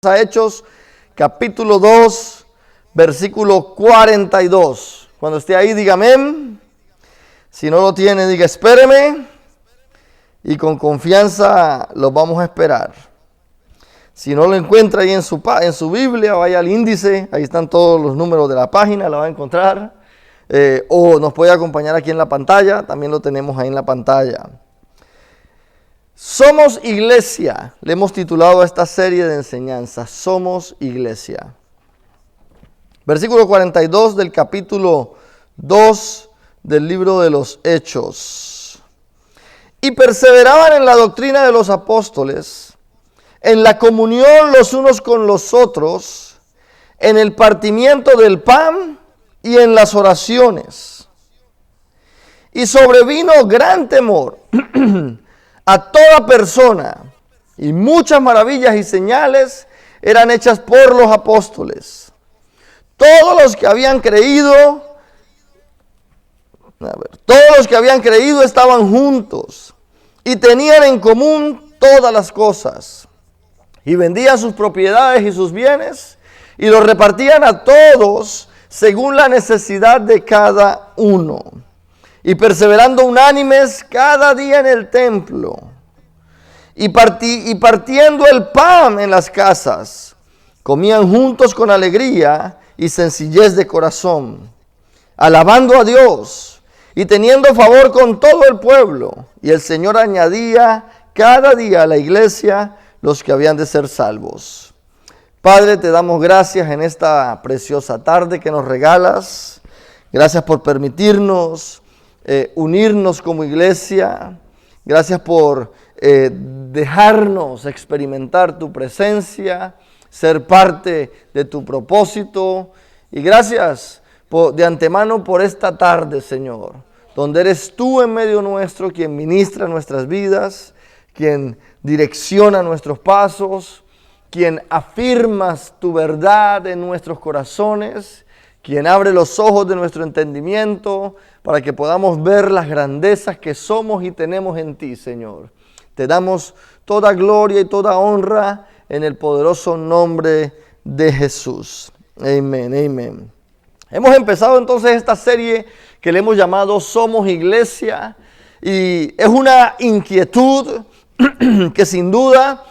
A Hechos, capítulo 2, versículo 42. Cuando esté ahí, diga amén. Si no lo tiene, diga espéreme. Y con confianza lo vamos a esperar. Si no lo encuentra ahí en su Biblia, vaya al índice. Ahí están todos los números de la página, la va a encontrar. O nos puede acompañar aquí en la pantalla. También lo tenemos ahí en la pantalla. Somos Iglesia, le hemos titulado a esta serie de enseñanzas, Somos Iglesia. Versículo 42 del capítulo 2 del libro de los Hechos. Y perseveraban en la doctrina de los apóstoles, en la comunión los unos con los otros, en el partimiento del pan y en las oraciones. Y sobrevino gran temor a toda persona, y muchas maravillas y señales eran hechas por los apóstoles. Todos los que habían creído estaban juntos y tenían en común todas las cosas. Y vendían sus propiedades y sus bienes y los repartían a todos según la necesidad de cada uno. Y perseverando unánimes cada día en el templo, y partiendo el pan en las casas, comían juntos con alegría y sencillez de corazón, alabando a Dios y teniendo favor con todo el pueblo. Y el Señor añadía cada día a la iglesia los que habían de ser salvos. Padre, te damos gracias en esta preciosa tarde que nos regalas. Gracias por permitirnos unirnos como iglesia. Gracias por dejarnos experimentar tu presencia, ser parte de tu propósito. Y gracias de antemano por esta tarde, Señor, donde eres tú en medio nuestro quien ministra nuestras vidas, quien direcciona nuestros pasos, quien afirmas tu verdad en nuestros corazones, quien abre los ojos de nuestro entendimiento para que podamos ver las grandezas que somos y tenemos en ti, Señor. Te damos toda gloria y toda honra en el poderoso nombre de Jesús. Amén, amén. Hemos empezado entonces esta serie que le hemos llamado Somos Iglesia, y es una inquietud que sin duda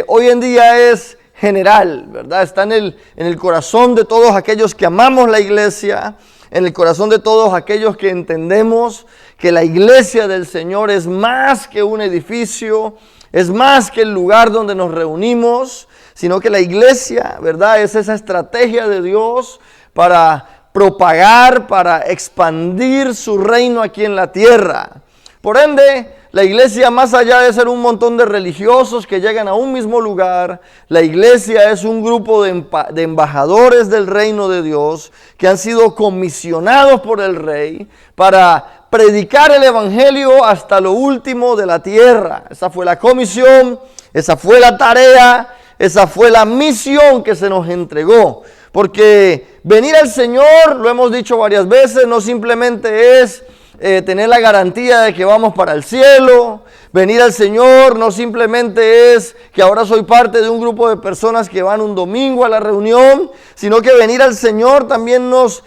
hoy en día es general, ¿verdad? Está en el corazón de todos aquellos que amamos la iglesia, en el corazón de todos aquellos que entendemos que la iglesia del Señor es más que un edificio, es más que el lugar donde nos reunimos, sino que la iglesia, ¿verdad?, es esa estrategia de Dios para propagar, para expandir su reino aquí en la tierra. Por ende, la iglesia, más allá de ser un montón de religiosos que llegan a un mismo lugar, la iglesia es un grupo de embajadores del reino de Dios que han sido comisionados por el Rey para predicar el evangelio hasta lo último de la tierra. Esa fue la comisión, esa fue la tarea, esa fue la misión que se nos entregó. Porque venir al Señor, lo hemos dicho varias veces, no simplemente es tener la garantía de que vamos para el cielo. Venir al Señor no simplemente es que ahora soy parte de un grupo de personas que van un domingo a la reunión, sino que venir al Señor también nos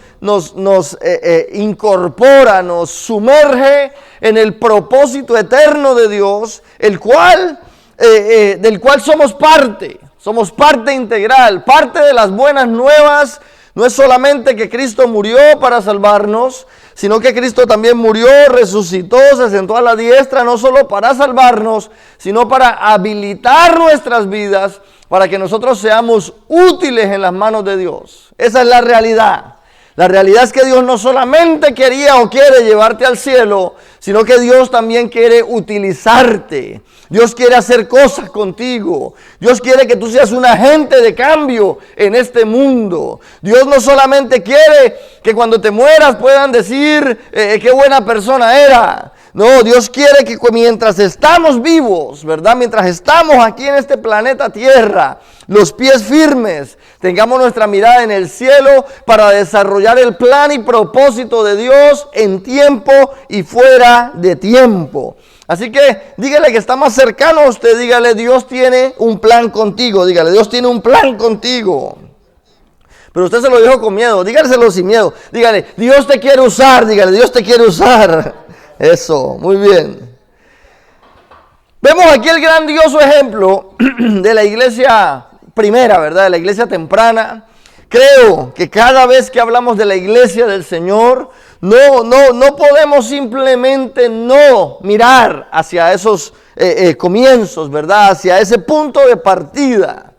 incorpora, nos sumerge en el propósito eterno de Dios, del cual somos parte integral, parte de las buenas nuevas. No es solamente que Cristo murió para salvarnos, sino que Cristo también murió, resucitó, se sentó a la diestra, no solo para salvarnos, sino para habilitar nuestras vidas, para que nosotros seamos útiles en las manos de Dios. Esa es la realidad. La realidad es que Dios no solamente quería o quiere llevarte al cielo, sino que Dios también quiere utilizarte. Dios quiere hacer cosas contigo. Dios quiere que tú seas un agente de cambio en este mundo. Dios no solamente quiere que cuando te mueras puedan decir qué buena persona era. No, Dios quiere que mientras estamos vivos, ¿verdad? Mientras estamos aquí en este planeta Tierra, los pies firmes, tengamos nuestra mirada en el cielo para desarrollar el plan y propósito de Dios en tiempo y fuera de tiempo. Así que dígale que está más cercano a usted, dígale, Dios tiene un plan contigo, dígale, Dios tiene un plan contigo. Pero usted se lo dijo con miedo, dígaselo sin miedo, dígale, Dios te quiere usar, dígale, Dios te quiere usar. Eso, muy bien. Vemos aquí el grandioso ejemplo de la iglesia primera, ¿verdad? De la iglesia temprana. Creo que cada vez que hablamos de la iglesia del Señor, no podemos simplemente no mirar hacia esos comienzos, ¿verdad? Hacia ese punto de partida,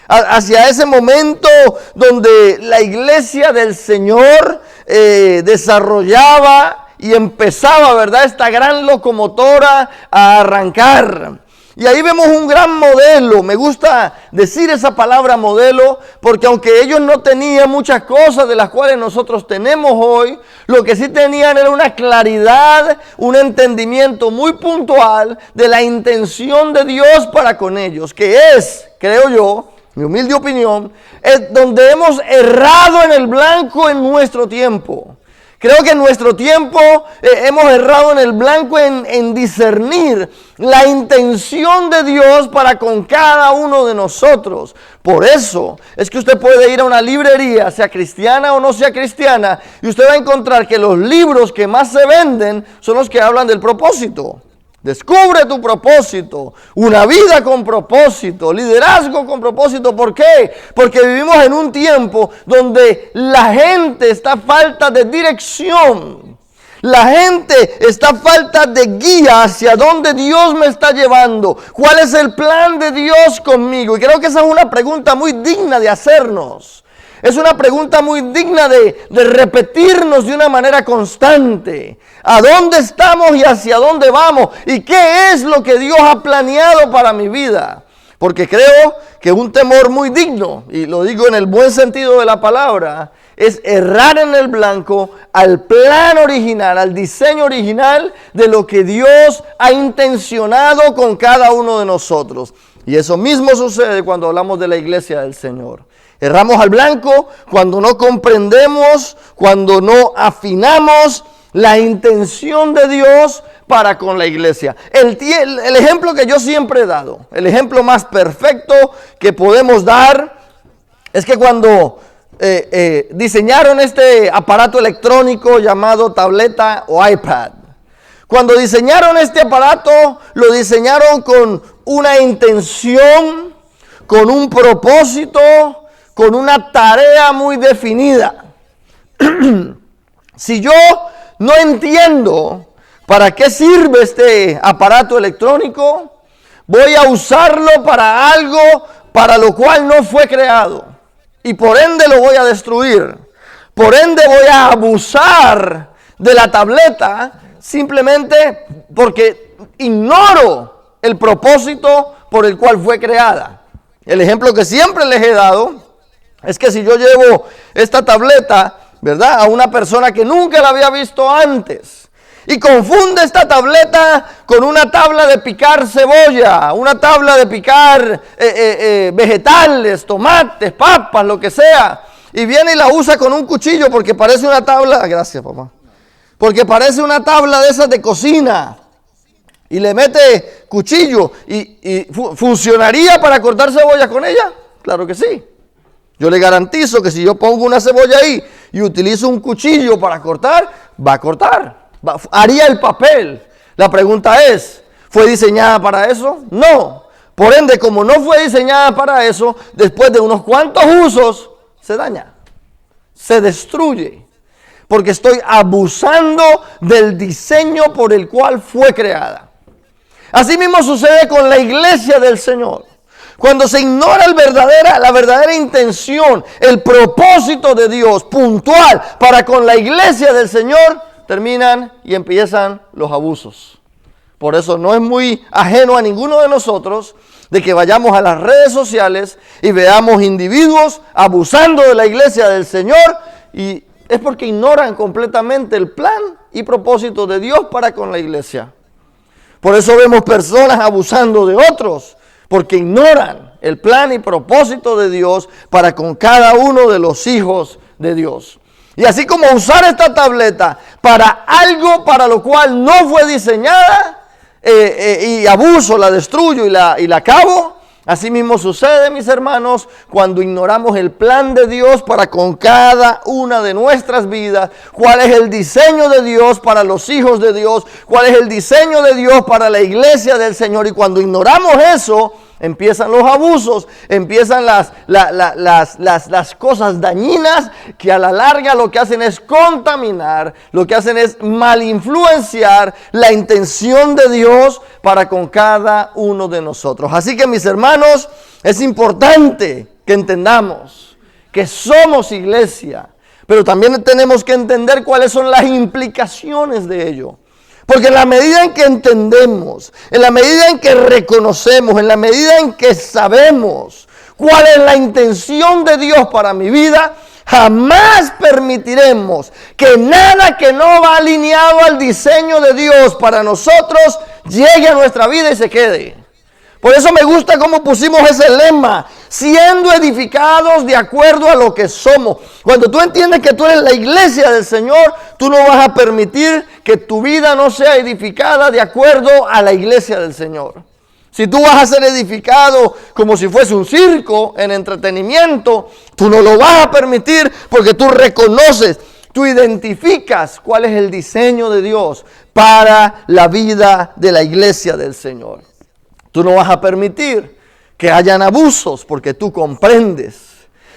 hacia ese momento donde la iglesia del Señor desarrollaba y empezaba, ¿verdad?, esta gran locomotora a arrancar. Y ahí vemos un gran modelo. Me gusta decir esa palabra modelo, porque aunque ellos no tenían muchas cosas de las cuales nosotros tenemos hoy, lo que sí tenían era una claridad, un entendimiento muy puntual de la intención de Dios para con ellos, que es, creo yo, mi humilde opinión, es donde hemos errado en el blanco en nuestro tiempo. Creo que en nuestro tiempo hemos errado en el blanco en discernir la intención de Dios para con cada uno de nosotros. Por eso es que usted puede ir a una librería, sea cristiana o no sea cristiana, y usted va a encontrar que los libros que más se venden son los que hablan del propósito. Descubre tu propósito, una vida con propósito, liderazgo con propósito. ¿Por qué? Porque vivimos en un tiempo donde la gente está a falta de dirección. La gente está a falta de guía hacia dónde Dios me está llevando. ¿Cuál es el plan de Dios conmigo? Y creo que esa es una pregunta muy digna de hacernos. Es una pregunta muy digna de repetirnos de una manera constante. ¿A dónde estamos y hacia dónde vamos? ¿Y qué es lo que Dios ha planeado para mi vida? Porque creo que un temor muy digno, y lo digo en el buen sentido de la palabra, es errar en el blanco al plan original, al diseño original de lo que Dios ha intencionado con cada uno de nosotros. Y eso mismo sucede cuando hablamos de la iglesia del Señor. Erramos al blanco cuando no comprendemos, cuando no afinamos la intención de Dios para con la iglesia. El ejemplo que yo siempre he dado, el ejemplo más perfecto que podemos dar, es que cuando diseñaron este aparato electrónico llamado tableta o iPad, cuando diseñaron este aparato, lo diseñaron con una intención, con un propósito, con una tarea muy definida. Si yo no entiendo para qué sirve este aparato electrónico, voy a usarlo para algo para lo cual no fue creado. Y por ende lo voy a destruir. Por ende voy a abusar de la tableta simplemente porque ignoro el propósito por el cual fue creada. El ejemplo que siempre les he dado es que si yo llevo esta tableta, ¿verdad?, a una persona que nunca la había visto antes y confunde esta tableta con una tabla de picar cebolla, una tabla de picar vegetales, tomates, papas, lo que sea, y viene y la usa con un cuchillo porque parece una tabla, gracias papá, porque parece una tabla de esas de cocina, y le mete cuchillo y ¿funcionaría para cortar cebolla con ella? Claro que sí. Yo le garantizo que si yo pongo una cebolla ahí y utilizo un cuchillo para cortar, va a cortar, haría el papel. La pregunta es, ¿fue diseñada para eso? No. Por ende, como no fue diseñada para eso, después de unos cuantos usos, se daña, se destruye, porque estoy abusando del diseño por el cual fue creada. Así mismo sucede con la iglesia del Señor. Cuando se ignora la verdadera intención, el propósito de Dios puntual para con la iglesia del Señor, terminan y empiezan los abusos. Por eso no es muy ajeno a ninguno de nosotros de que vayamos a las redes sociales y veamos individuos abusando de la iglesia del Señor, y es porque ignoran completamente el plan y propósito de Dios para con la iglesia. Por eso vemos personas abusando de otros, porque ignoran el plan y propósito de Dios para con cada uno de los hijos de Dios. Y así como usar esta tableta para algo para lo cual no fue diseñada, y abuso, la destruyo y la acabo. Así mismo sucede, mis hermanos, cuando ignoramos el plan de Dios para con cada una de nuestras vidas, cuál es el diseño de Dios para los hijos de Dios, cuál es el diseño de Dios para la iglesia del Señor. Y cuando ignoramos eso, empiezan los abusos, empiezan las cosas dañinas que a la larga lo que hacen es contaminar, lo que hacen es malinfluenciar la intención de Dios para con cada uno de nosotros. Así que, mis hermanos, es importante que entendamos que somos iglesia, pero también tenemos que entender cuáles son las implicaciones de ello. Porque en la medida en que entendemos, en la medida en que reconocemos, en la medida en que sabemos cuál es la intención de Dios para mi vida, jamás permitiremos que nada que no va alineado al diseño de Dios para nosotros llegue a nuestra vida y se quede. Por eso me gusta cómo pusimos ese lema, siendo edificados de acuerdo a lo que somos. Cuando tú entiendes que tú eres la iglesia del Señor, tú no vas a permitir que tu vida no sea edificada de acuerdo a la iglesia del Señor. Si tú vas a ser edificado como si fuese un circo en entretenimiento, tú no lo vas a permitir porque tú reconoces, tú identificas cuál es el diseño de Dios para la vida de la iglesia del Señor. Tú no vas a permitir que hayan abusos porque tú comprendes.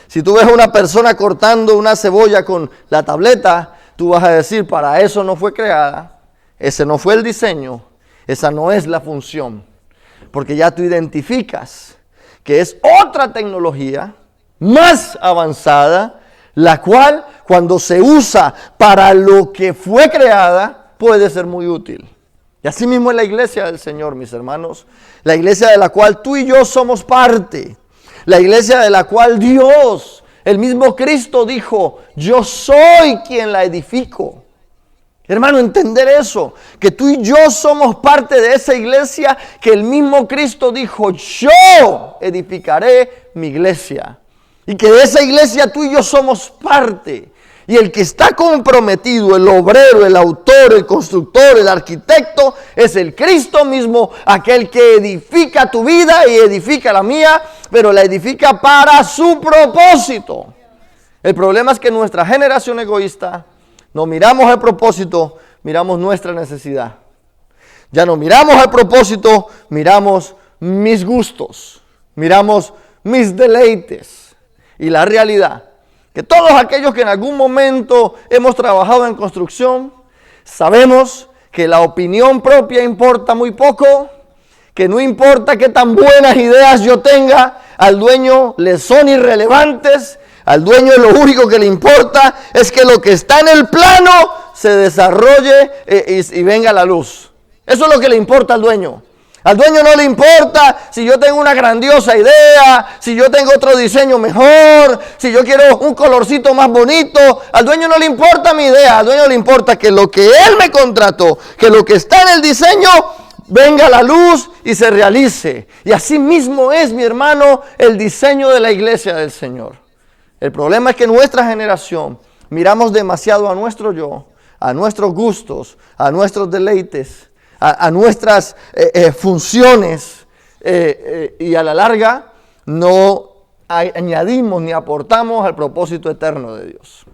Si tú ves a una persona cortando una cebolla con la tableta, tú vas a decir, para eso no fue creada, ese no fue el diseño, esa no es la función. Porque ya tú identificas que es otra tecnología más avanzada, la cual cuando se usa para lo que fue creada, puede ser muy útil. Y así mismo es la iglesia del Señor, mis hermanos. La iglesia de la cual tú y yo somos parte. La iglesia de la cual Dios, el mismo Cristo dijo, yo soy quien la edifico. Hermano, entender eso, que tú y yo somos parte de esa iglesia que el mismo Cristo dijo, yo edificaré mi iglesia. Y que de esa iglesia tú y yo somos parte. Y el que está comprometido, el obrero, el autor, el constructor, el arquitecto, es el Cristo mismo, aquel que edifica tu vida y edifica la mía, pero la edifica para su propósito. El problema es que nuestra generación egoísta, no miramos el propósito, miramos nuestra necesidad. Ya no miramos el propósito, miramos mis gustos, miramos mis deleites. Y la realidad, que todos aquellos que en algún momento hemos trabajado en construcción, sabemos que la opinión propia importa muy poco, que no importa qué tan buenas ideas yo tenga, al dueño le son irrelevantes, al dueño lo único que le importa es que lo que está en el plano se desarrolle y venga a la luz. Eso es lo que le importa al dueño. Al dueño no le importa si yo tengo una grandiosa idea, si yo tengo otro diseño mejor, si yo quiero un colorcito más bonito. Al dueño no le importa mi idea, al dueño le importa que lo que él me contrató, que lo que está en el diseño venga a la luz y se realice. Y así mismo es, mi hermano, el diseño de la iglesia del Señor. El problema es que nuestra generación miramos demasiado a nuestro yo, a nuestros gustos, a nuestros deleites, a nuestras funciones y a la larga no añadimos ni aportamos al propósito eterno de Dios.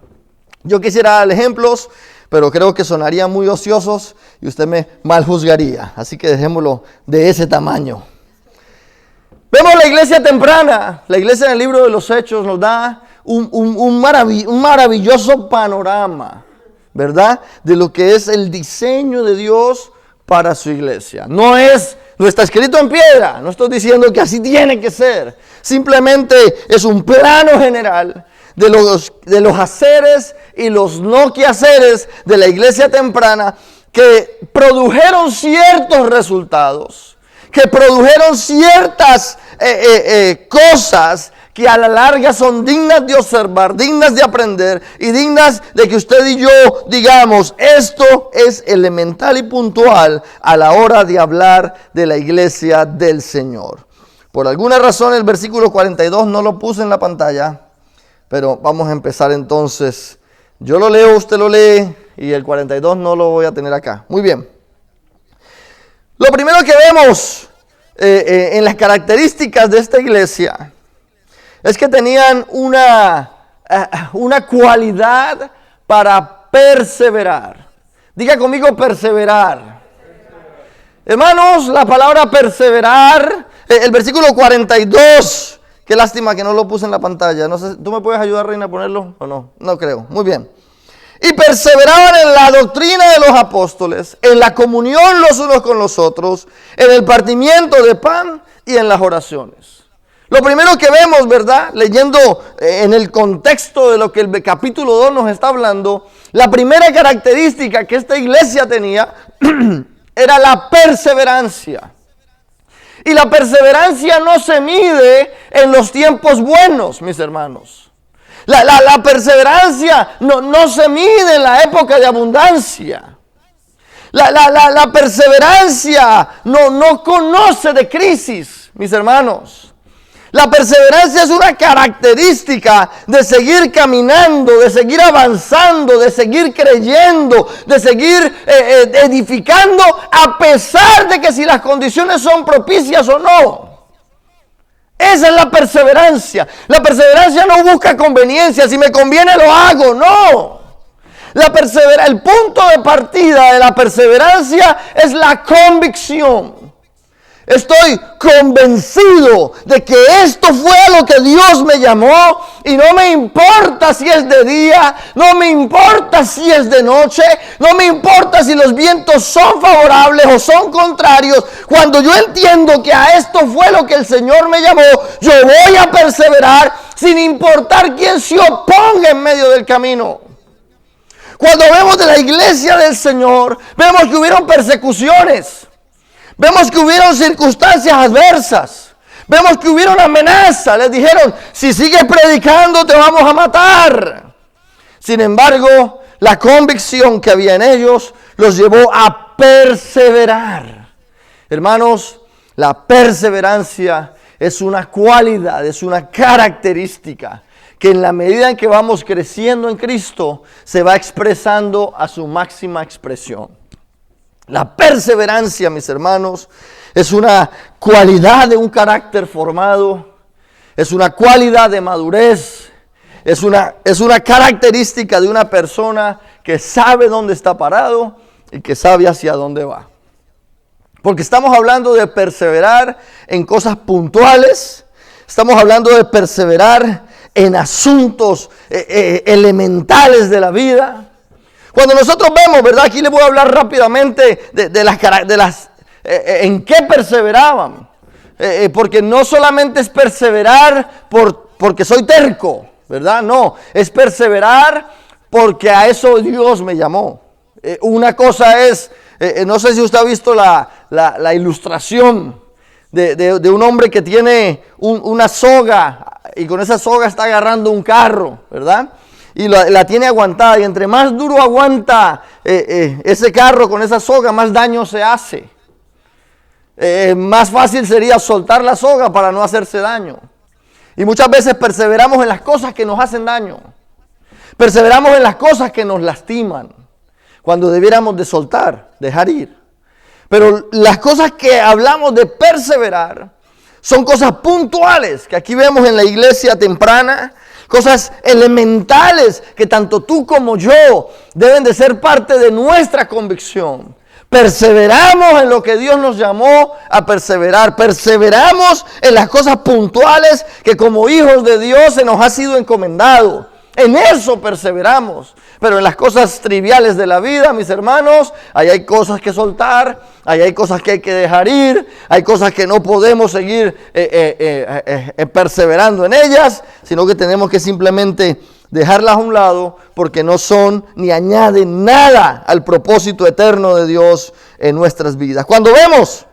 Yo quisiera dar ejemplos, pero creo que sonarían muy ociosos y usted me mal juzgaría, así que dejémoslo de ese tamaño. Vemos la iglesia temprana. La iglesia en el libro de los Hechos nos da un maravilloso panorama, ¿verdad? De lo que es el diseño de Dios para su iglesia. No está escrito en piedra, no estoy diciendo que así tiene que ser. Simplemente es un plano general de los haceres y los no quehaceres de la iglesia temprana que produjeron ciertos resultados, que produjeron ciertas cosas que a la larga son dignas de observar, dignas de aprender y dignas de que usted y yo digamos, esto es elemental y puntual a la hora de hablar de la iglesia del Señor. Por alguna razón el versículo 42 no lo puse en la pantalla, pero vamos a empezar entonces. Yo lo leo, usted lo lee y el 42 no lo voy a tener acá. Muy bien. Lo primero que vemos en las características de esta iglesia es que tenían una cualidad para perseverar. Diga conmigo perseverar. Hermanos, la palabra perseverar, el versículo 42, qué lástima que no lo puse en la pantalla. No sé, ¿tú me puedes ayudar, Reina, a ponerlo o no? No creo. Muy bien. Y perseveraban en la doctrina de los apóstoles, en la comunión los unos con los otros, en el partimiento de pan y en las oraciones. Lo primero que vemos, ¿verdad? Leyendo en el contexto de lo que el capítulo 2 nos está hablando, la primera característica que esta iglesia tenía era la perseverancia. Y la perseverancia no se mide en los tiempos buenos, mis hermanos. La perseverancia no se mide en la época de abundancia. La perseverancia no conoce de crisis, mis hermanos. La perseverancia es una característica de seguir caminando, de seguir avanzando, de seguir creyendo, de seguir edificando a pesar de que si las condiciones son propicias o no. Esa es la perseverancia. La perseverancia no busca conveniencia. Si me conviene lo hago. No. El punto de partida de la perseverancia es la convicción. Estoy convencido de que esto fue a lo que Dios me llamó y no me importa si es de día, no me importa si es de noche, no me importa si los vientos son favorables o son contrarios. Cuando yo entiendo que a esto fue lo que el Señor me llamó, yo voy a perseverar sin importar quién se oponga en medio del camino. Cuando vemos de la iglesia del Señor, vemos que hubieron persecuciones. Vemos que hubieron circunstancias adversas. Vemos que hubieron amenazas. Les dijeron, si sigues predicando te vamos a matar. Sin embargo, la convicción que había en ellos los llevó a perseverar. Hermanos, la perseverancia es una cualidad, es una característica que en la medida en que vamos creciendo en Cristo se va expresando a su máxima expresión. La perseverancia, mis hermanos, es una cualidad de un carácter formado, es una cualidad de madurez, es una característica de una persona que sabe dónde está parado y que sabe hacia dónde va. Porque estamos hablando de perseverar en cosas puntuales, estamos hablando de perseverar en asuntos elementales de la vida. Cuando nosotros vemos, ¿verdad? Aquí les voy a hablar rápidamente en qué perseveraban. Porque no solamente es perseverar porque soy terco, ¿verdad? No, es perseverar porque a eso Dios me llamó. Una cosa es, no sé si usted ha visto la ilustración de un hombre que tiene una soga y con esa soga está agarrando un carro, ¿verdad? Y la tiene aguantada, y entre más duro aguanta ese carro con esa soga, más daño se hace. Más fácil sería soltar la soga para no hacerse daño. Y muchas veces perseveramos en las cosas que nos hacen daño. Perseveramos en las cosas que nos lastiman, cuando debiéramos de soltar, dejar ir. Pero las cosas que hablamos de perseverar son cosas puntuales, que aquí vemos en la iglesia temprana. Cosas elementales que tanto tú como yo deben de ser parte de nuestra convicción. Perseveramos en lo que Dios nos llamó a perseverar. Perseveramos en las cosas puntuales que como hijos de Dios se nos ha sido encomendado. En eso perseveramos. Pero en las cosas triviales de la vida, mis hermanos, ahí hay cosas que soltar, ahí hay cosas que hay que dejar ir, hay cosas que no podemos seguir perseverando en ellas, sino que tenemos que simplemente dejarlas a un lado porque no son ni añaden nada al propósito eterno de Dios en nuestras vidas. Cuando vemos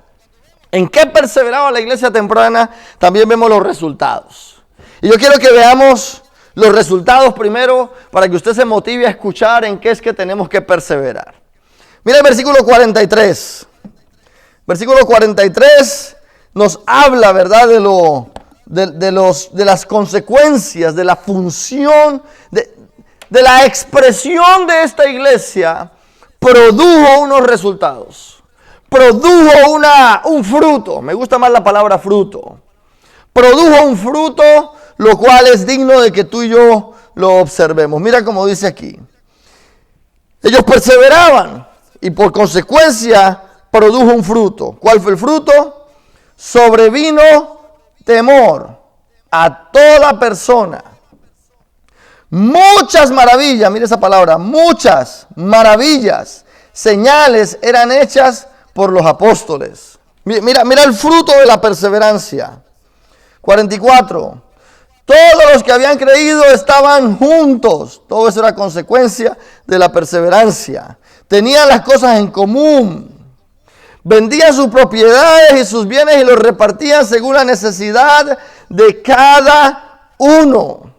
en qué perseveraba la iglesia temprana, también vemos los resultados. Y yo quiero que veamos los resultados primero para que usted se motive a escuchar en qué es que tenemos que perseverar. Mira el versículo 43. Versículo 43 nos habla, ¿verdad?, de las consecuencias, de la función, de la expresión de esta iglesia. Produjo unos resultados. produjo un fruto. Me gusta más la palabra fruto. Produjo un fruto, lo cual es digno de que tú y yo lo observemos. Mira cómo dice aquí. Ellos perseveraban y por consecuencia produjo un fruto. ¿Cuál fue el fruto? Sobrevino temor a toda persona. Muchas maravillas, mire esa palabra, muchas maravillas, señales eran hechas por los apóstoles. Mira el fruto de la perseverancia. 44. Todos los que habían creído estaban juntos. Todo eso era consecuencia de la perseverancia. Tenían las cosas en común. Vendían sus propiedades y sus bienes y los repartían según la necesidad de cada uno.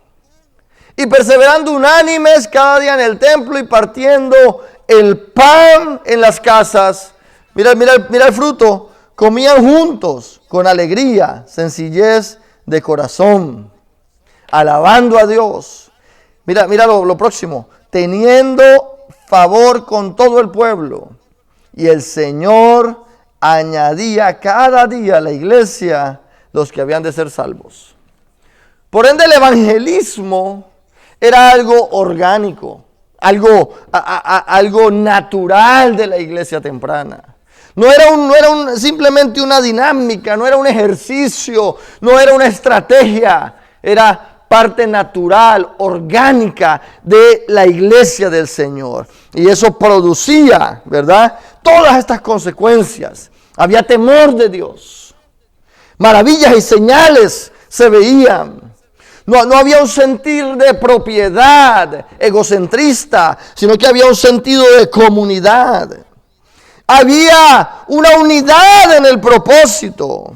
Y perseverando unánimes cada día en el templo y partiendo el pan en las casas. Mira el fruto. Comían juntos con alegría, sencillez de corazón, alabando a Dios. Mira lo próximo. Teniendo favor con todo el pueblo. Y el Señor añadía cada día a la iglesia los que habían de ser salvos. Por ende, el evangelismo era algo orgánico, algo natural de la iglesia temprana. No era simplemente una dinámica, no era un ejercicio, no era una estrategia, era parte natural, orgánica de la iglesia del Señor. Y eso producía, ¿verdad?, todas estas consecuencias. Había temor de Dios. Maravillas y señales se veían. No había un sentir de propiedad egocentrista, sino que había un sentido de comunidad. Había una unidad en el propósito.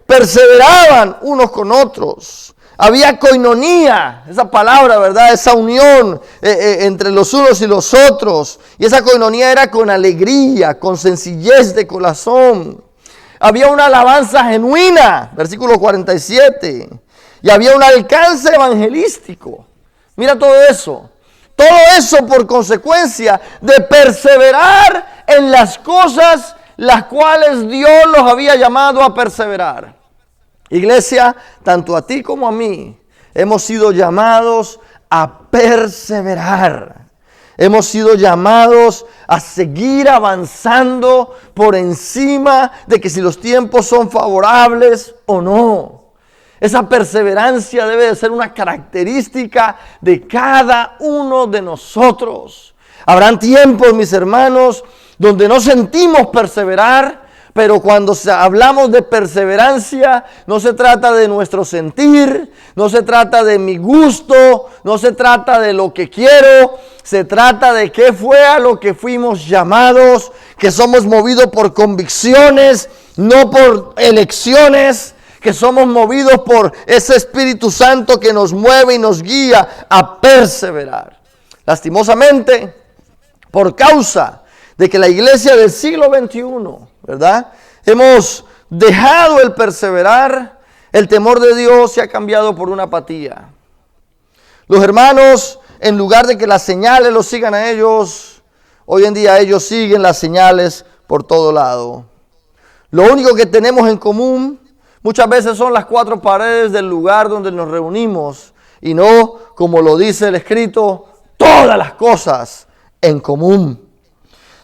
Perseveraban unos con otros. Había coinonía, esa palabra, ¿verdad? Esa unión entre los unos y los otros. Y esa coinonía era con alegría, con sencillez de corazón. Había una alabanza genuina, versículo 47. Y había un alcance evangelístico. Mira todo eso. Todo eso por consecuencia de perseverar en las cosas las cuales Dios los había llamado a perseverar. Iglesia, tanto a ti como a mí, hemos sido llamados a perseverar. Hemos sido llamados a seguir avanzando por encima de que si los tiempos son favorables o no. Esa perseverancia debe de ser una característica de cada uno de nosotros. Habrán tiempos, mis hermanos, donde no sentimos perseverar, pero cuando hablamos de perseverancia, no se trata de nuestro sentir, no se trata de mi gusto, no se trata de lo que quiero, se trata de qué fue a lo que fuimos llamados, que somos movidos por convicciones, no por elecciones, que somos movidos por ese Espíritu Santo que nos mueve y nos guía a perseverar. Lastimosamente, por causa de que la iglesia del siglo XXI, ¿verdad?, hemos dejado el perseverar, el temor de Dios se ha cambiado por una apatía. Los hermanos, en lugar de que las señales los sigan a ellos, hoy en día ellos siguen las señales por todo lado. Lo único que tenemos en común muchas veces son las cuatro paredes del lugar donde nos reunimos y no, como lo dice el escrito, todas las cosas en común.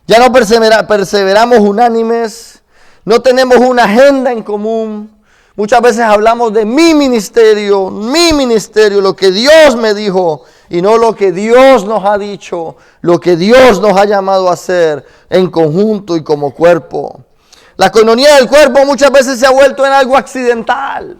Ya no perseveramos unánimes, no tenemos una agenda en común. Muchas veces hablamos de mi ministerio, lo que Dios me dijo y no lo que Dios nos ha dicho, lo que Dios nos ha llamado a hacer en conjunto y como cuerpo. La coinonía del cuerpo muchas veces se ha vuelto en algo accidental.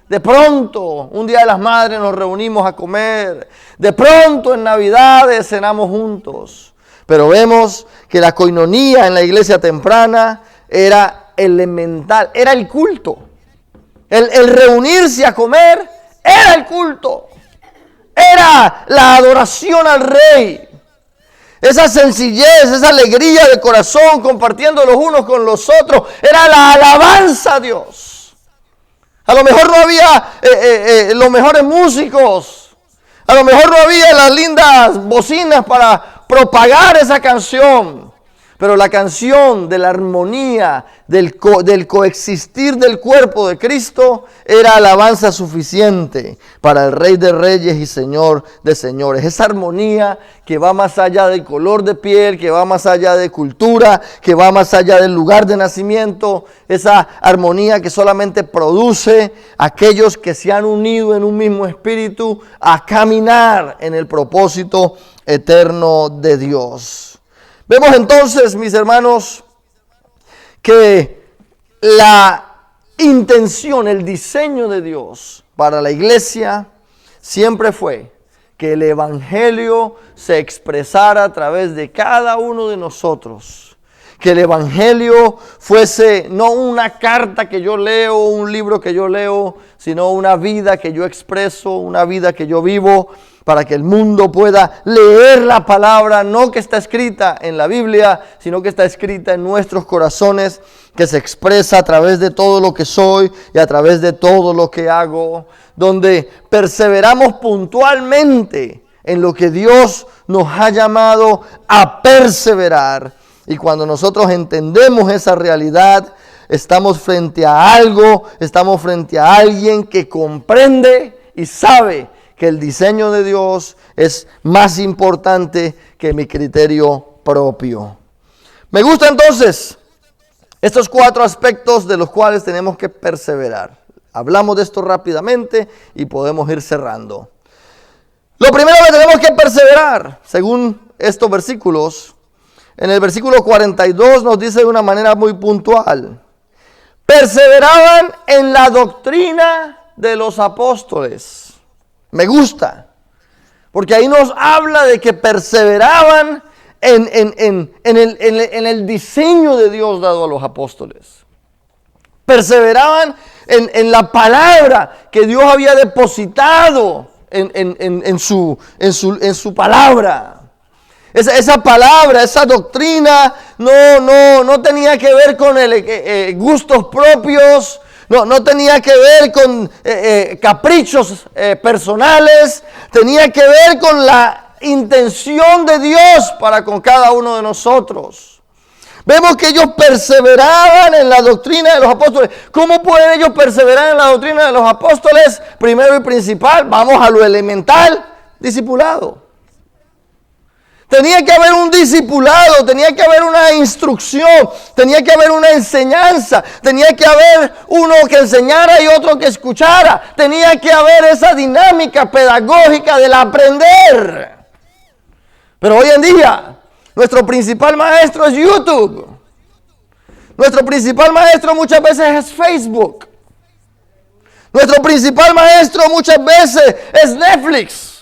De pronto, un día de las madres nos reunimos a comer. De pronto, en Navidades cenamos juntos. Pero vemos que la coinonía en la iglesia temprana era elemental, era el culto. El reunirse a comer era el culto. Era la adoración al Rey. Esa sencillez, esa alegría de corazón compartiendo los unos con los otros, era la alabanza a Dios. A lo mejor no había los mejores músicos, a lo mejor no había las lindas bocinas para propagar esa canción, Pero la canción de la armonía, del coexistir del cuerpo de Cristo, era alabanza suficiente para el Rey de Reyes y Señor de Señores. Esa armonía que va más allá del color de piel, que va más allá de cultura, que va más allá del lugar de nacimiento. Esa armonía que solamente produce aquellos que se han unido en un mismo espíritu a caminar en el propósito eterno de Dios. Vemos entonces, mis hermanos, que la intención, el diseño de Dios para la iglesia siempre fue que el evangelio se expresara a través de cada uno de nosotros. Que el evangelio fuese no una carta que yo leo, un libro que yo leo, sino una vida que yo expreso, una vida que yo vivo, para que el mundo pueda leer la palabra, no que está escrita en la Biblia, sino que está escrita en nuestros corazones, que se expresa a través de todo lo que soy y a través de todo lo que hago, donde perseveramos puntualmente en lo que Dios nos ha llamado a perseverar. Y cuando nosotros entendemos esa realidad, estamos frente a algo, estamos frente a alguien que comprende y sabe que el diseño de Dios es más importante que mi criterio propio. Me gusta entonces estos 4 aspectos de los cuales tenemos que perseverar. Hablamos de esto rápidamente y podemos ir cerrando. Lo primero que tenemos que perseverar, según estos versículos, en el versículo 42 nos dice de una manera muy puntual: perseveraban en la doctrina de los apóstoles. Me gusta, porque ahí nos habla de que perseveraban en el diseño de Dios dado a los apóstoles. Perseveraban en la palabra que Dios había depositado en su palabra. Esa palabra, esa doctrina no tenía que ver con gustos propios. No tenía que ver con caprichos personales, tenía que ver con la intención de Dios para con cada uno de nosotros. Vemos que ellos perseveraban en la doctrina de los apóstoles. ¿Cómo pueden ellos perseverar en la doctrina de los apóstoles? Primero y principal, vamos a lo elemental: discipulado. Tenía que haber un discipulado, tenía que haber una instrucción, tenía que haber una enseñanza, tenía que haber uno que enseñara y otro que escuchara. Tenía que haber esa dinámica pedagógica del aprender. Pero hoy en día, nuestro principal maestro es YouTube. Nuestro principal maestro muchas veces es Facebook. Nuestro principal maestro muchas veces es Netflix.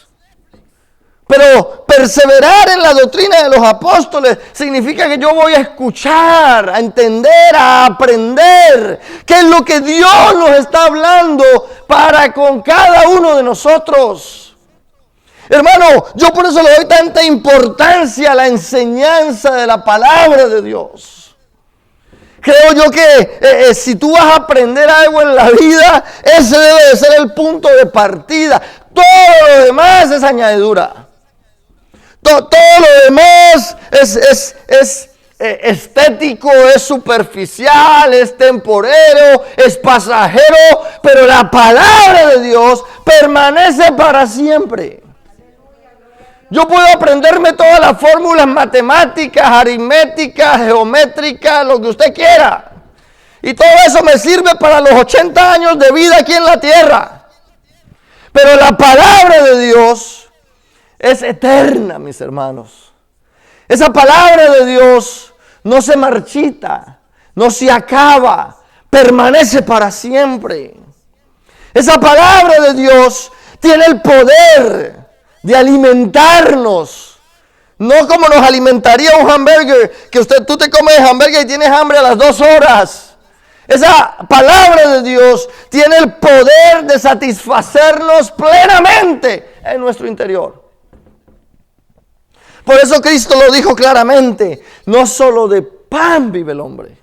Pero perseverar en la doctrina de los apóstoles significa que yo voy a escuchar, a entender, a aprender qué es lo que Dios nos está hablando para con cada uno de nosotros. Hermano, yo por eso le doy tanta importancia a la enseñanza de la palabra de Dios. Creo yo que si tú vas a aprender algo en la vida, ese debe de ser el punto de partida. Todo lo demás es añadidura. Todo lo demás es estético, es superficial, es temporero, es pasajero, pero la palabra de Dios permanece para siempre. Yo puedo aprenderme todas las fórmulas matemáticas, aritméticas, geométricas, lo que usted quiera. Y todo eso me sirve para los 80 años de vida aquí en la tierra. Pero la palabra de Dios es eterna, mis hermanos. Esa palabra de Dios no se marchita, no se acaba, permanece para siempre. Esa palabra de Dios tiene el poder de alimentarnos. No como nos alimentaría un hamburger, que tú te comes hamburger y tienes hambre a las 2 horas. Esa palabra de Dios tiene el poder de satisfacernos plenamente en nuestro interior. Por eso Cristo lo dijo claramente: no solo de pan vive el hombre,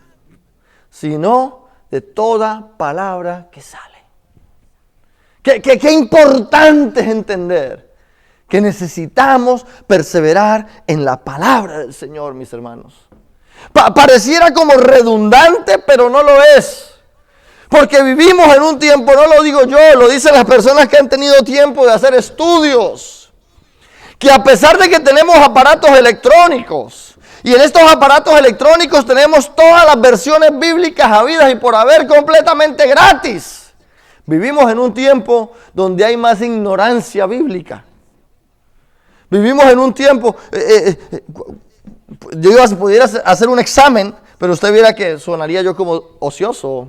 sino de toda palabra que sale. Qué importante es entender que necesitamos perseverar en la palabra del Señor, mis hermanos. Pareciera como redundante, pero no lo es. Porque vivimos en un tiempo, no lo digo yo, lo dicen las personas que han tenido tiempo de hacer estudios, que a pesar de que tenemos aparatos electrónicos, y en estos aparatos electrónicos tenemos todas las versiones bíblicas habidas y por haber completamente gratis, vivimos en un tiempo donde hay más ignorancia bíblica. Vivimos en un tiempo, yo pudiera hacer un examen, pero usted viera que sonaría yo como ocioso,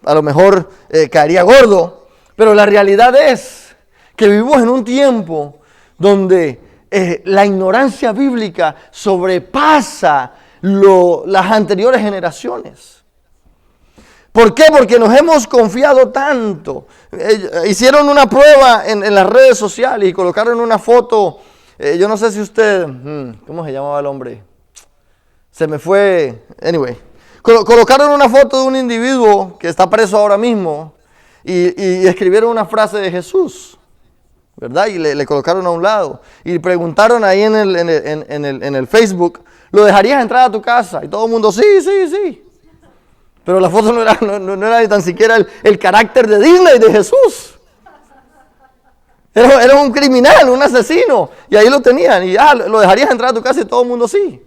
a lo mejor caería gordo, pero la realidad es que vivimos en un tiempo donde la ignorancia bíblica sobrepasa las anteriores generaciones. ¿Por qué? Porque nos hemos confiado tanto. Hicieron una prueba en las redes sociales y colocaron una foto. Yo no sé si usted, ¿cómo se llamaba el hombre? Se me fue, anyway. Colocaron una foto de un individuo que está preso ahora mismo y escribieron una frase de Jesús, ¿verdad? Y le colocaron a un lado. Y preguntaron ahí en el Facebook, ¿lo dejarías entrar a tu casa? Y todo el mundo, sí, sí, sí. Pero la foto no era ni tan siquiera el carácter de Disney de Jesús. Era un criminal, un asesino. Y ahí lo tenían. Y lo dejarías entrar a tu casa y todo el mundo sí.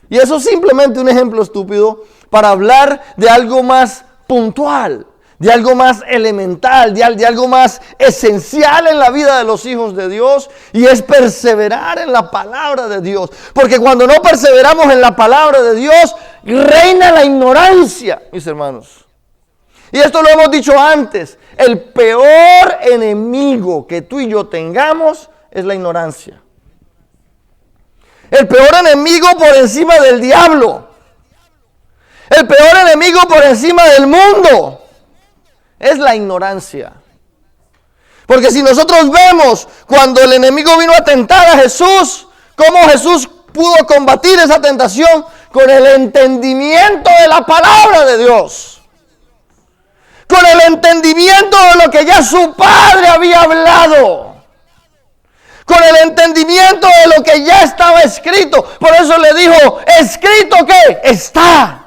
Y eso es simplemente un ejemplo estúpido para hablar de algo más puntual, de algo más elemental, de algo más esencial en la vida de los hijos de Dios, y es perseverar en la palabra de Dios. Porque cuando no perseveramos en la palabra de Dios, reina la ignorancia, mis hermanos. Y esto lo hemos dicho antes, el peor enemigo que tú y yo tengamos es la ignorancia. El peor enemigo por encima del diablo. El peor enemigo por encima del mundo es la ignorancia. Porque si nosotros vemos cuando el enemigo vino a tentar a Jesús, cómo Jesús pudo combatir esa tentación con el entendimiento de la palabra de Dios. Con el entendimiento de lo que ya su Padre había hablado. Con el entendimiento de lo que ya estaba escrito. Por eso le dijo, ¿escrito qué? Está.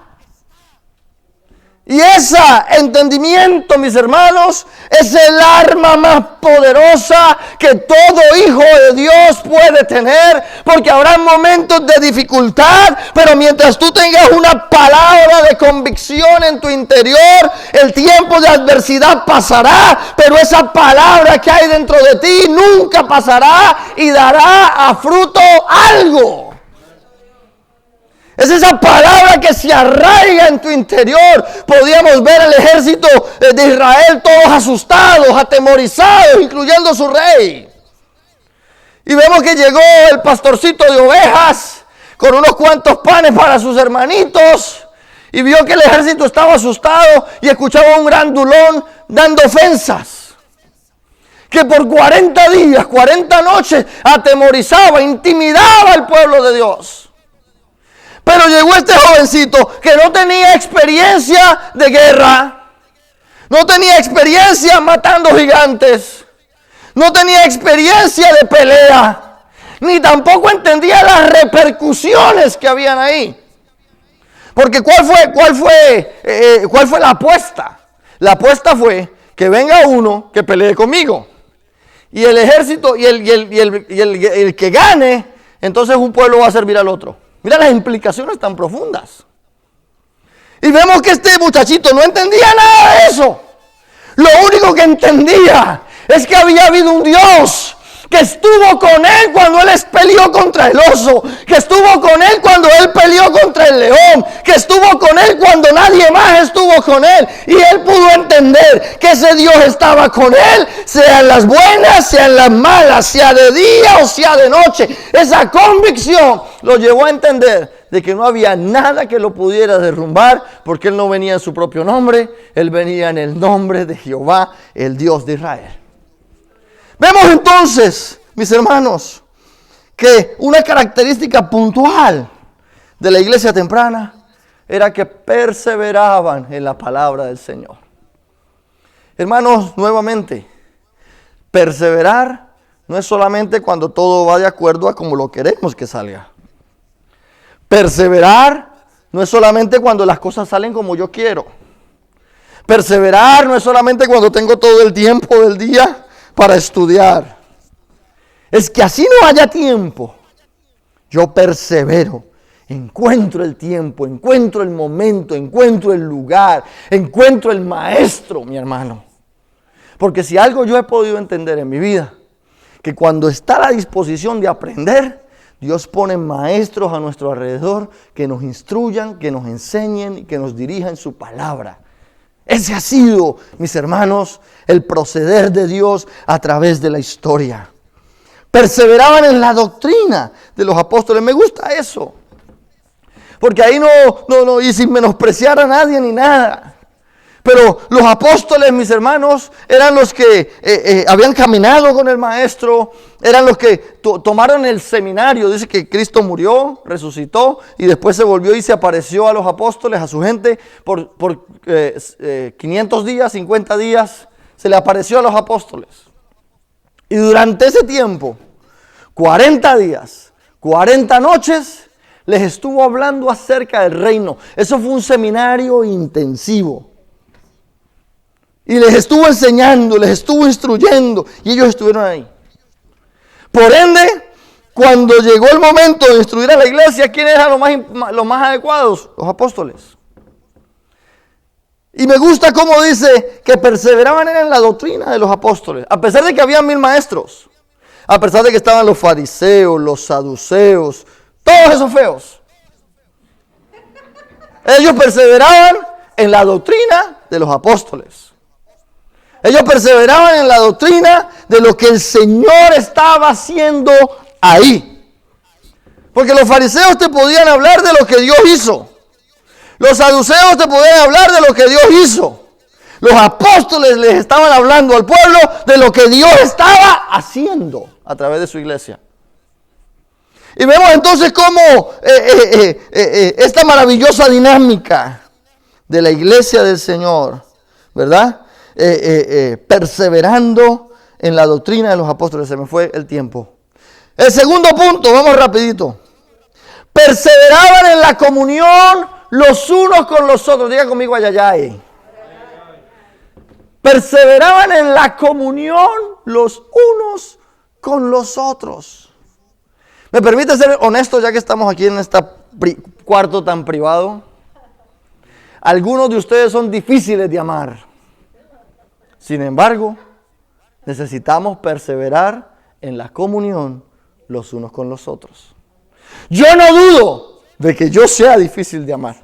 Y ese entendimiento, mis hermanos, es el arma más poderosa que todo hijo de Dios puede tener. Porque habrá momentos de dificultad, pero mientras tú tengas una palabra de convicción en tu interior, el tiempo de adversidad pasará, pero esa palabra que hay dentro de ti nunca pasará y dará a fruto algo. Es esa palabra que se arraiga en tu interior. Podíamos ver al ejército de Israel todos asustados, atemorizados, incluyendo a su rey. Y vemos que llegó el pastorcito de ovejas con unos cuantos panes para sus hermanitos. Y vio que el ejército estaba asustado y escuchaba un grandulón dando ofensas. Que por 40 días, 40 noches atemorizaba, intimidaba al pueblo de Dios. Pero llegó este jovencito que no tenía experiencia de guerra, no tenía experiencia matando gigantes, no tenía experiencia de pelea, ni tampoco entendía las repercusiones que habían ahí. Porque ¿cuál fue la apuesta? La apuesta fue que venga uno que pelee conmigo. Y el ejército y el que gane, entonces un pueblo va a servir al otro. Mira las implicaciones tan profundas. Y vemos que este muchachito no entendía nada de eso. Lo único que entendía es que había habido un Dios que estuvo con él cuando él peleó contra el oso, que estuvo con él cuando él peleó contra el león, que estuvo con él cuando nadie más estuvo con él. Y él pudo entender que ese Dios estaba con él, sean las buenas, sean las malas, sea de día o sea de noche. Esa convicción lo llevó a entender de que no había nada que lo pudiera derrumbar, porque él no venía en su propio nombre, él venía en el nombre de Jehová, el Dios de Israel. Vemos entonces, mis hermanos, que una característica puntual de la iglesia temprana era que perseveraban en la palabra del Señor. Hermanos, nuevamente, perseverar no es solamente cuando todo va de acuerdo a como lo queremos que salga. Perseverar no es solamente cuando las cosas salen como yo quiero. Perseverar no es solamente cuando tengo todo el tiempo del día para estudiar. Es que así no haya tiempo, yo persevero. Encuentro el tiempo, encuentro el momento, encuentro el lugar, encuentro el maestro, mi hermano. Porque si algo yo he podido entender en mi vida, que cuando está a la disposición de aprender, Dios pone maestros a nuestro alrededor que nos instruyan, que nos enseñen y que nos dirijan su palabra. Ese ha sido, mis hermanos, el proceder de Dios a través de la historia. Perseveraban en la doctrina de los apóstoles. Me gusta eso. Porque ahí no, y sin menospreciar a nadie ni nada. Pero los apóstoles, mis hermanos, eran los que habían caminado con el maestro, eran los que tomaron el seminario. Dice que Cristo murió, resucitó y después se volvió y se apareció a los apóstoles, a su gente, por 500 días, 50 días, se le apareció a los apóstoles. Y durante ese tiempo, 40 días, 40 noches, les estuvo hablando acerca del reino. Eso fue un seminario intensivo. Y les estuvo enseñando, les estuvo instruyendo. Y ellos estuvieron ahí. Por ende, cuando llegó el momento de instruir a la iglesia, ¿quiénes eran los más adecuados? Los apóstoles. Y me gusta cómo dice que perseveraban en la doctrina de los apóstoles. A pesar de que había 1000 maestros. A pesar de que estaban los fariseos, los saduceos, todos esos feos. Ellos perseveraban en la doctrina de los apóstoles. Ellos perseveraban en la doctrina de lo que el Señor estaba haciendo ahí. Porque los fariseos te podían hablar de lo que Dios hizo. Los saduceos te podían hablar de lo que Dios hizo. Los apóstoles les estaban hablando al pueblo de lo que Dios estaba haciendo a través de su iglesia. Y vemos entonces cómo esta maravillosa dinámica de la iglesia del Señor, ¿verdad? Perseverando en la doctrina de los apóstoles. Se me fue el tiempo. El segundo punto, vamos rapidito. Perseveraban en la comunión los unos con los otros. Diga conmigo ayayay. Perseveraban en la comunión los unos con los otros. ¿Me permite ser honesto ya que estamos aquí en este cuarto tan privado? Algunos de ustedes son difíciles de amar. Sin embargo, necesitamos perseverar en la comunión los unos con los otros. Yo no dudo de que yo sea difícil de amar.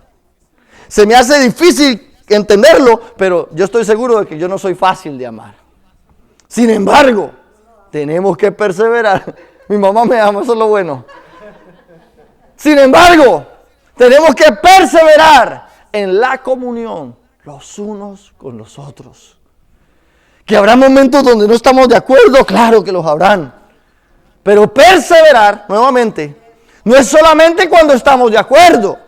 Se me hace difícil entenderlo, pero yo estoy seguro de que yo no soy fácil de amar. Sin embargo, tenemos que perseverar. Mi mamá me ama, eso es lo bueno. Sin embargo, tenemos que perseverar en la comunión los unos con los otros. Que habrá momentos donde no estamos de acuerdo, claro que los habrán. Pero perseverar, nuevamente, no es solamente cuando estamos de acuerdo.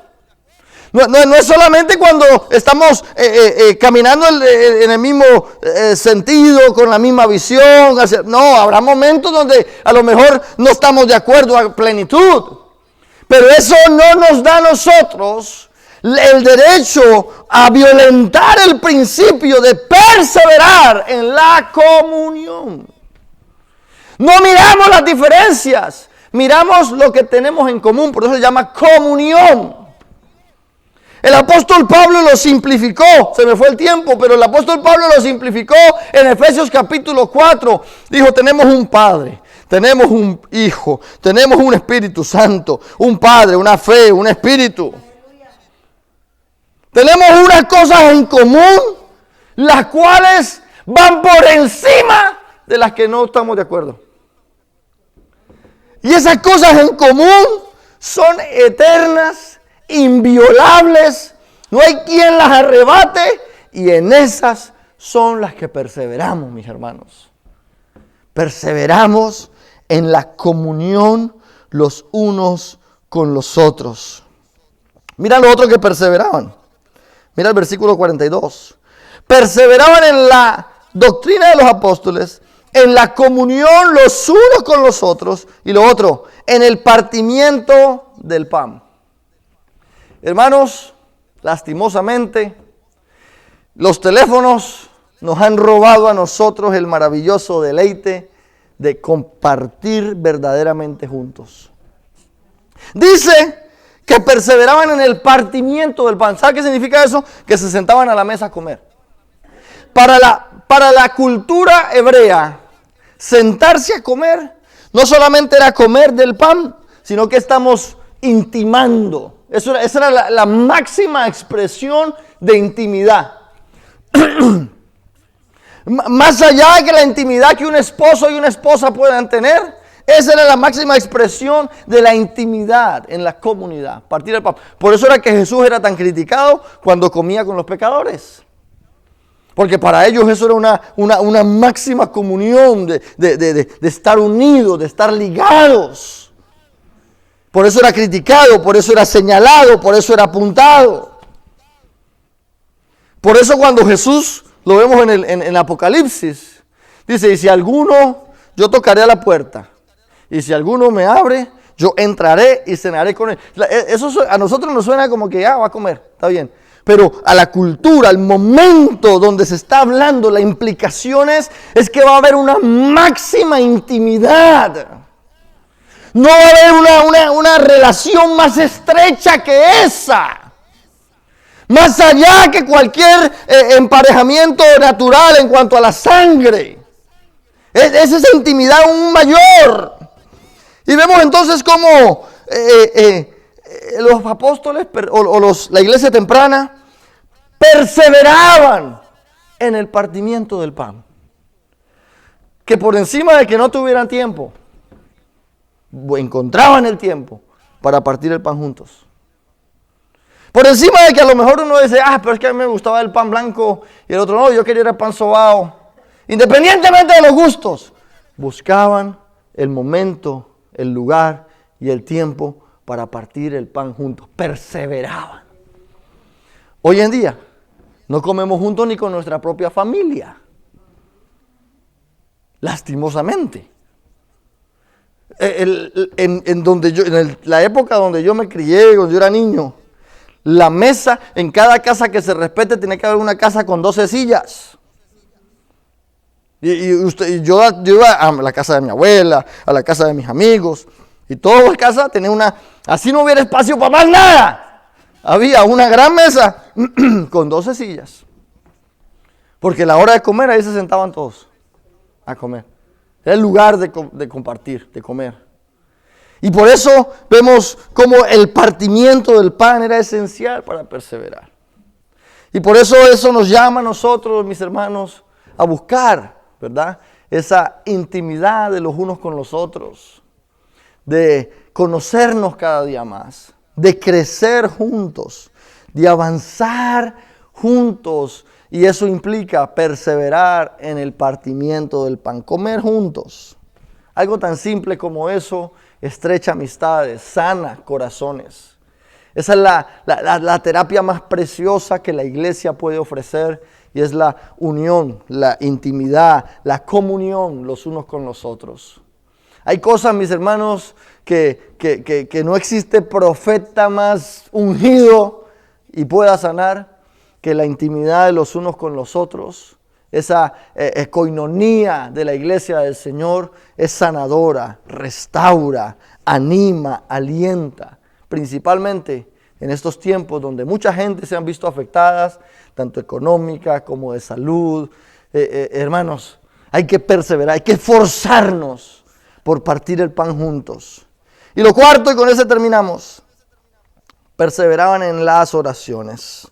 No es solamente cuando estamos caminando en el mismo sentido, con la misma visión. No, habrá momentos donde a lo mejor no estamos de acuerdo a plenitud. Pero eso no nos da a nosotros el derecho a violentar el principio de perseverar en la comunión. No miramos las diferencias, miramos lo que tenemos en común, por eso se llama comunión. El apóstol Pablo lo simplificó, se me fue el tiempo, pero el apóstol Pablo lo simplificó en Efesios capítulo 4. Dijo, tenemos un Padre, tenemos un Hijo, tenemos un Espíritu Santo, un Padre, una fe, un Espíritu. Tenemos unas cosas en común, las cuales van por encima de las que no estamos de acuerdo. Y esas cosas en común son eternas, inviolables, no hay quien las arrebate, y en esas son las que perseveramos, mis hermanos. Perseveramos en la comunión los unos con los otros. Mira lo otro que perseveraban. Mira el versículo 42. Perseveraban en la doctrina de los apóstoles, en la comunión los unos con los otros, y lo otro, en el partimiento del pan. Hermanos, lastimosamente, los teléfonos nos han robado a nosotros el maravilloso deleite de compartir verdaderamente juntos. Dice que perseveraban en el partimiento del pan. ¿Sabe qué significa eso? Que se sentaban a la mesa a comer. Para la cultura hebrea, sentarse a comer no solamente era comer del pan, sino que estamos intimando. Esa era la máxima expresión de intimidad. Más allá de que la intimidad que un esposo y una esposa puedan tener, esa era la máxima expresión de la intimidad en la comunidad, partir el pan. Por eso era que Jesús era tan criticado cuando comía con los pecadores. Porque para ellos eso era una máxima comunión de estar unidos, de estar ligados. Por eso era criticado, por eso era señalado, por eso era apuntado. Por eso cuando Jesús, lo vemos en Apocalipsis, dice, y si alguno, yo tocaré a la puerta, y si alguno me abre, yo entraré y cenaré con él. Eso a nosotros nos suena como que va a comer, está bien. Pero a la cultura, al momento donde se está hablando, la implicación es que va a haber una máxima intimidad. No va a haber una relación más estrecha que esa. Más allá que cualquier emparejamiento natural en cuanto a la sangre. Es esa intimidad aún mayor. Y vemos entonces cómo los apóstoles la iglesia temprana perseveraban en el partimiento del pan. Que por encima de que no tuvieran tiempo, encontraban el tiempo para partir el pan juntos. Por encima de que a lo mejor uno dice, pero es que a mí me gustaba el pan blanco y el otro no, yo quería el pan sobao. Independientemente de los gustos, buscaban el momento, el lugar y el tiempo para partir el pan juntos. Perseveraban. Hoy en día no comemos juntos ni con nuestra propia familia. Lastimosamente. En la época donde yo me crié, cuando yo era niño, la mesa, en cada casa que se respete, tiene que haber una casa con 12 sillas. Yo iba a la casa de mi abuela, a la casa de mis amigos, y todas las casas tenían así no hubiera espacio para más nada. Había una gran mesa con 12 sillas. Porque a la hora de comer, ahí se sentaban todos a comer. Era el lugar de compartir, de comer. Y por eso vemos cómo el partimiento del pan era esencial para perseverar. Y por eso nos llama a nosotros, mis hermanos, a buscar, ¿verdad?, esa intimidad de los unos con los otros, de conocernos cada día más, de crecer juntos, de avanzar juntos. Y eso implica perseverar en el partimiento del pan, comer juntos. Algo tan simple como eso estrecha amistades, sana corazones. Esa es la terapia más preciosa que la iglesia puede ofrecer, y es la unión, la intimidad, la comunión los unos con los otros. Hay cosas, mis hermanos, que no existe profeta más ungido y pueda sanar que la intimidad de los unos con los otros. Esa coinonía de la iglesia del Señor es sanadora, restaura, anima, alienta. Principalmente en estos tiempos donde mucha gente se han visto afectadas, tanto económica como de salud. Hermanos, hay que perseverar, hay que esforzarnos por partir el pan juntos. Y lo cuarto, y con eso terminamos, perseveraban en las oraciones.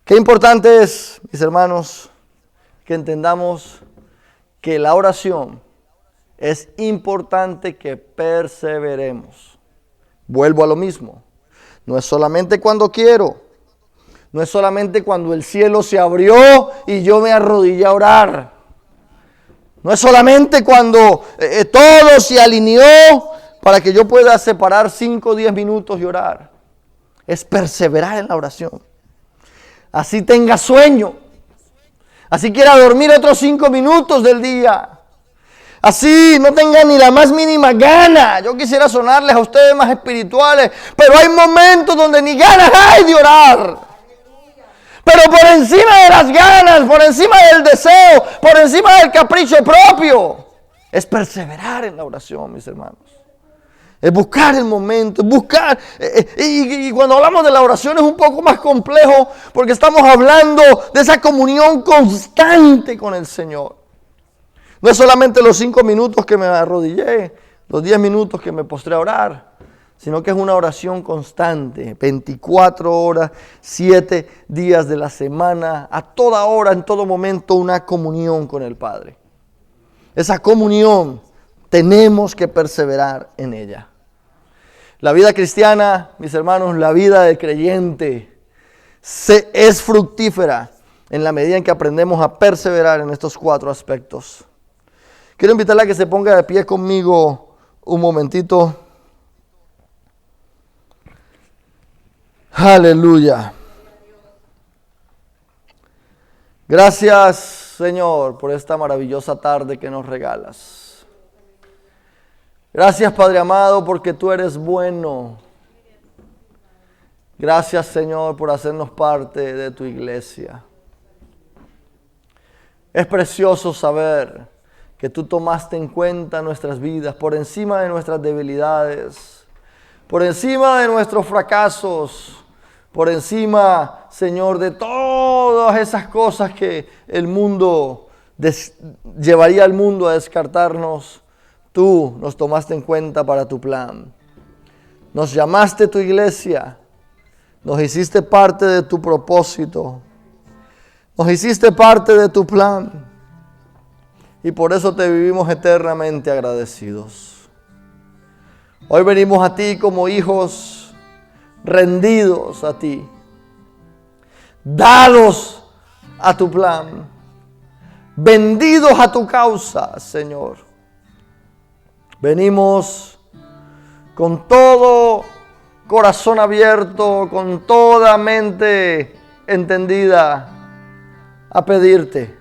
Qué importante es, mis hermanos, que entendamos que la oración es importante que perseveremos. Vuelvo a lo mismo. No es solamente cuando quiero. No es solamente cuando el cielo se abrió y yo me arrodillé a orar. No es solamente cuando todo se alineó para que yo pueda separar 5 o 10 minutos y orar. Es perseverar en la oración. Así tenga sueño. Así quiera dormir otros 5 minutos del día. Así no tengan ni la más mínima gana. Yo quisiera sonarles a ustedes más espirituales, pero hay momentos donde ni ganas hay de orar. Pero por encima de las ganas, por encima del deseo, por encima del capricho propio, es perseverar en la oración, mis hermanos. Es buscar el momento, es buscar. Y cuando hablamos de la oración es un poco más complejo porque estamos hablando de esa comunión constante con el Señor. No es solamente los 5 minutos que me arrodillé, los 10 minutos que me postré a orar, sino que es una oración constante, 24 horas, 7 días de la semana, a toda hora, en todo momento, una comunión con el Padre. Esa comunión tenemos que perseverar en ella. La vida cristiana, mis hermanos, la vida del creyente es fructífera en la medida en que aprendemos a perseverar en estos 4 aspectos. Quiero invitarla a que se ponga de pie conmigo un momentito. Aleluya. Gracias, Señor, por esta maravillosa tarde que nos regalas. Gracias, Padre amado, porque tú eres bueno. Gracias, Señor, por hacernos parte de tu iglesia. Es precioso saber que tú tomaste en cuenta nuestras vidas por encima de nuestras debilidades, por encima de nuestros fracasos, por encima, Señor, de todas esas cosas que el mundo llevaría al mundo a descartarnos. Tú nos tomaste en cuenta para tu plan. Nos llamaste tu iglesia. Nos hiciste parte de tu propósito. Nos hiciste parte de tu plan. Y por eso te vivimos eternamente agradecidos. Hoy venimos a ti como hijos rendidos a ti, dados a tu plan, vendidos a tu causa, Señor. Venimos con todo corazón abierto, con toda mente entendida a pedirte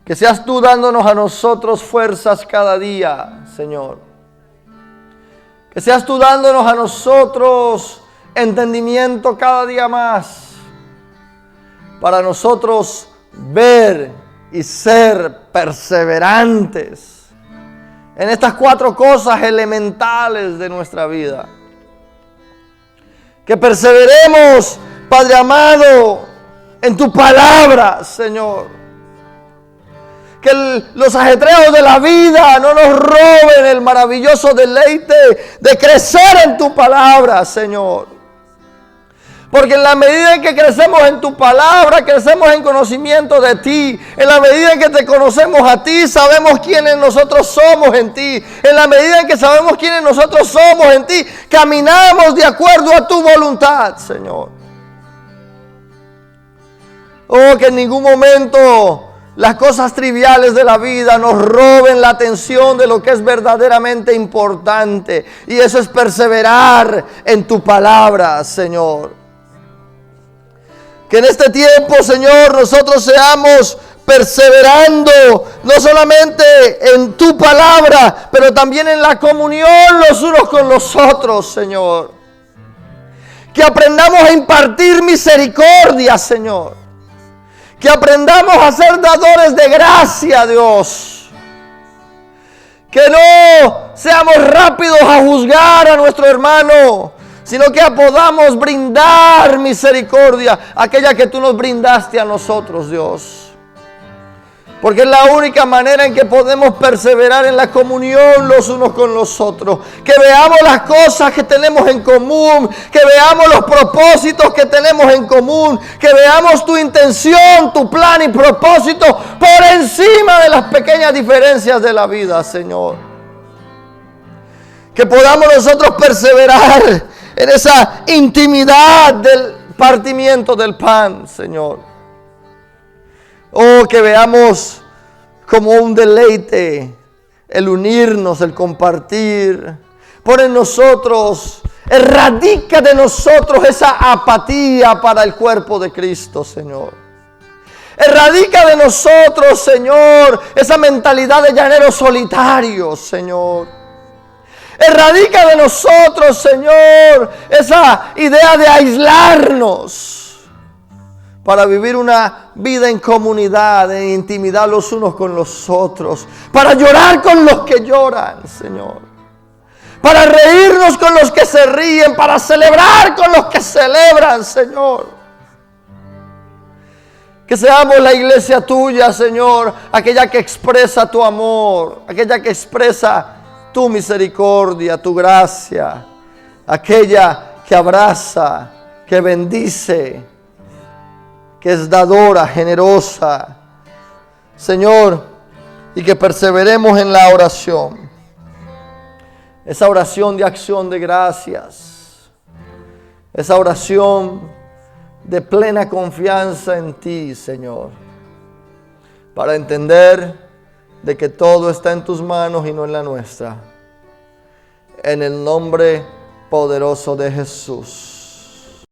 que seas tú dándonos a nosotros fuerzas cada día, Señor. Que seas tú dándonos a nosotros entendimiento cada día más, para nosotros ver y ser perseverantes en estas 4 cosas elementales de nuestra vida. Que perseveremos, Padre amado, en tu palabra, Señor. Que los ajetreos de la vida no nos roben el maravilloso deleite de crecer en tu palabra, Señor. Porque en la medida en que crecemos en tu palabra, crecemos en conocimiento de ti. En la medida en que te conocemos a ti, sabemos quiénes nosotros somos en ti. En la medida en que sabemos quiénes nosotros somos en ti, caminamos de acuerdo a tu voluntad, Señor. Oh, que en ningún momento las cosas triviales de la vida nos roben la atención de lo que es verdaderamente importante. Y eso es perseverar en tu palabra, Señor. Que en este tiempo, Señor, nosotros seamos perseverando no solamente en tu palabra, pero también en la comunión los unos con los otros, Señor. Que aprendamos a impartir misericordia, Señor. Que aprendamos a ser dadores de gracia, Dios. Que no seamos rápidos a juzgar a nuestro hermano, sino que podamos brindar misericordia, aquella que tú nos brindaste a nosotros, Dios. Porque es la única manera en que podemos perseverar en la comunión los unos con los otros. Que veamos las cosas que tenemos en común. Que veamos los propósitos que tenemos en común. Que veamos tu intención, tu plan y propósito por encima de las pequeñas diferencias de la vida, Señor. Que podamos nosotros perseverar en esa intimidad del partimiento del pan, Señor. Oh, que veamos como un deleite el unirnos, el compartir. Pon en nosotros, erradica de nosotros esa apatía para el cuerpo de Cristo, Señor. Erradica de nosotros, Señor, esa mentalidad de llaneros solitarios, Señor. Erradica de nosotros, Señor, esa idea de aislarnos para vivir una vida en comunidad, en intimidad los unos con los otros, para llorar con los que lloran, Señor, para reírnos con los que se ríen, para celebrar con los que celebran, Señor. Que seamos la iglesia tuya, Señor, aquella que expresa tu amor, aquella que expresa tu misericordia, tu gracia, aquella que abraza, que bendice, que es dadora, generosa, Señor, y que perseveremos en la oración, esa oración de acción de gracias, esa oración de plena confianza en ti, Señor, para entender de que todo está en tus manos y no en la nuestra. En el nombre poderoso de Jesús.